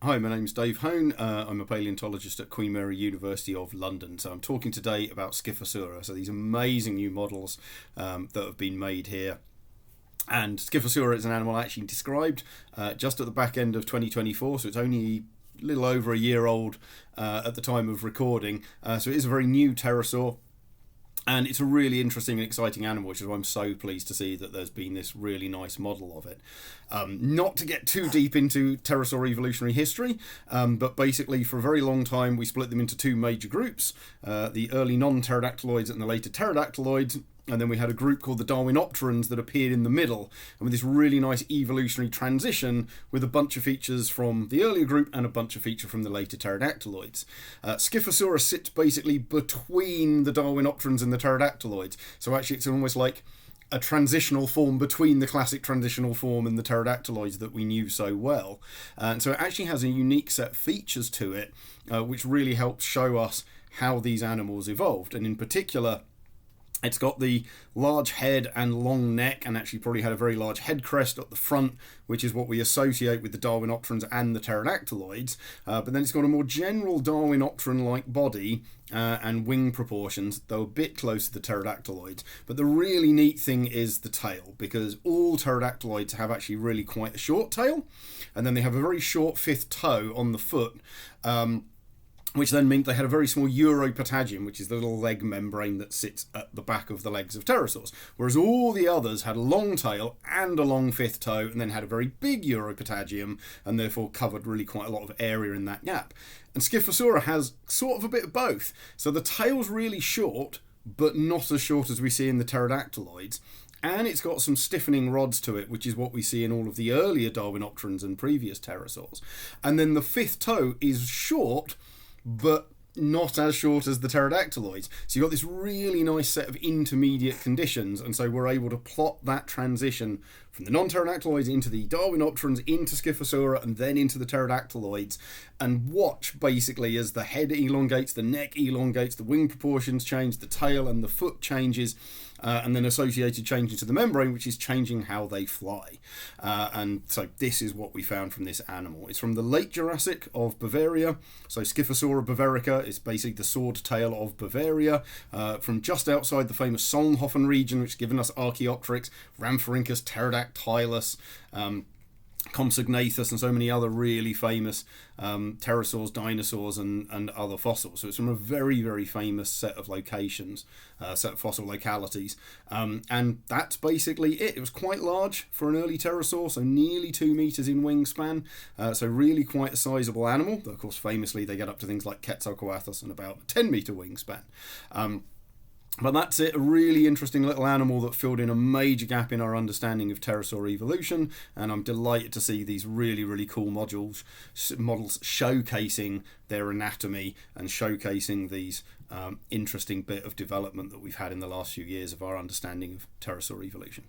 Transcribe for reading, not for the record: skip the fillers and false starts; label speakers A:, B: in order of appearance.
A: Hi, my name's Dave Hone. I'm a paleontologist at Queen Mary University of London. So I'm talking today about Skiphosoura. So these amazing new models that have been made here. And Skiphosoura is an animal actually described just at the back end of 2024. So it's only a little over a year old at the time of recording. So it is a very new pterosaur. And it's a really interesting and exciting animal, which is why I'm so pleased to see that there's been this really nice model of it. Not to get too deep into pterosaur evolutionary history, but basically for a very long time we split them into two major groups, the early non-pterodactyloids and the later pterodactyloids. And then we had a group called the Darwinopterans that appeared in the middle, and with this really nice evolutionary transition with a bunch of features from the earlier group and a bunch of features from the later pterodactyloids. Skiphosaurus sits basically between the Darwinopterans and the pterodactyloids, so actually it's almost like a transitional form between the classic transitional form and the pterodactyloids that we knew so well. And so it actually has a unique set of features to it, which really helps show us how these animals evolved, and in particular it's got the large head and long neck, and actually probably had a very large head crest at the front, which is what we associate with the Darwinopterans and the pterodactyloids. But then it's got a more general Darwinopteran-like body and wing proportions, though a bit close to the pterodactyloids. But the really neat thing is the tail, because all pterodactyloids have actually really quite a short tail, and then they have a very short fifth toe on the foot, which then meant they had a very small uropatagium, which is the little leg membrane that sits at the back of the legs of pterosaurs, whereas all the others had a long tail and a long fifth toe, and then had a very big uropatagium, and therefore covered really quite a lot of area in that gap. And Skiphosaura has sort of a bit of both. So the tail's really short, but not as short as we see in the pterodactyloids. And it's got some stiffening rods to it, which is what we see in all of the earlier Darwinopterans and previous pterosaurs. And then the fifth toe is short, but not as short as the pterodactyloids. So you've got this really nice set of intermediate conditions, and so we're able to plot that transition from the non-pterodactyloids into the Darwinopterans, into Skiphosaura, and then into the pterodactyloids, and watch basically as the head elongates, the neck elongates, the wing proportions change, the tail and the foot changes, and then associated changes to the membrane, which is changing how they fly. And so this is what we found from this animal. It's from the late Jurassic of Bavaria. So Skiphosaura bavarica is basically the sword tail of Bavaria, from just outside the famous Solnhofen region, which has given us Archaeopteryx, Rhamphorhynchus, Pterodactylus, Compsognathus, and so many other really famous pterosaurs, dinosaurs, and other fossils. So it's from a very, very famous set of locations, set of fossil localities. And that's basically it. It was quite large for an early pterosaur, so nearly 2 meters in wingspan. So really quite a sizable animal. Though, of course, famously, they get up to things like Quetzalcoatlus and about a 10-meter wingspan. But that's it, a really interesting little animal that filled in a major gap in our understanding of pterosaur evolution, and I'm delighted to see these really, really cool models showcasing their anatomy and showcasing these interesting bit of development that we've had in the last few years of our understanding of pterosaur evolution.